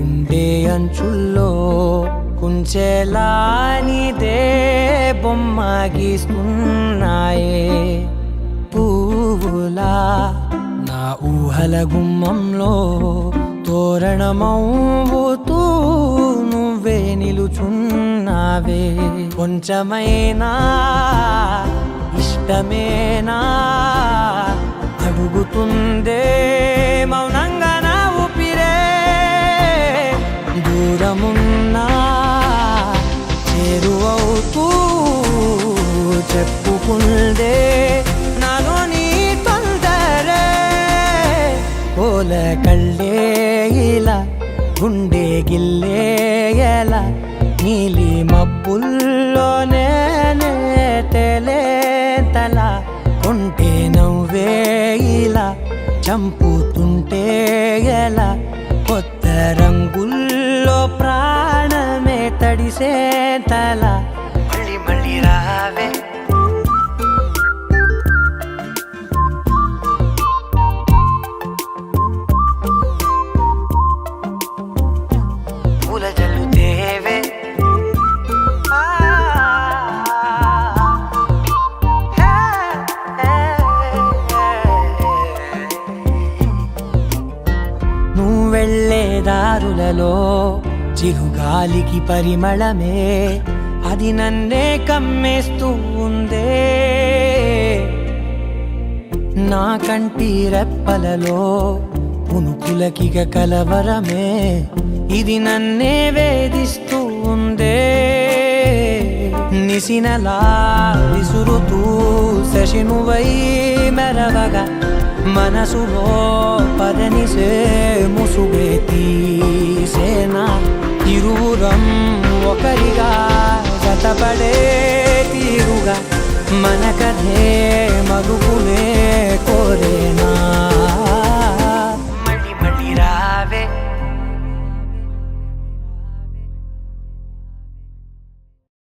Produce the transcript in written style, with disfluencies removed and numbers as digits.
గుండె అంచుల్లో కుంచెలా నీదే బొమ్మ గీస్తున్నాయే పువ్వులా నా ఊహల గుమ్మంలో తోరణమవుతూ నువ్వే నిలుచున్నావే కొంచెమైనా ఇష్టమేనా అడుగుతుందే మౌనంగా నా ఊపిరే దూరమున్నా చేరువవుతూ చెప్పుకుందే నాలో నీ తొందరే కోల కళ్ళే ఇలా గుండె గిల్లే ఎలా నీలి మబ్బుల్లోనే తల కొంటే నవ్వే ఇలా చంపుతుంటే ఎలా కొత్త రంగుల్లో ప్రాణమే తడిసే తల మళ్ళీ మళ్ళీ రావే పూల జల్లుతేవే వెళ్ళే దారులలో చిరుగాలికి పరిమళమే అది నన్నే కమ్మేస్తూ ఉందే నా కంటి రెప్పలలో పునుకులకిగ కలవరమే ఇది నన్నే వేధిస్తూ ఉందే నిసినలా విసురుతూ శశినువై మెరవగా మనసులో పదనిసే ముసుగే తీసేనా ఇరువురం ఒకరిగా జతపడే తీరుగా మన కథే మరుపులే కోరేనా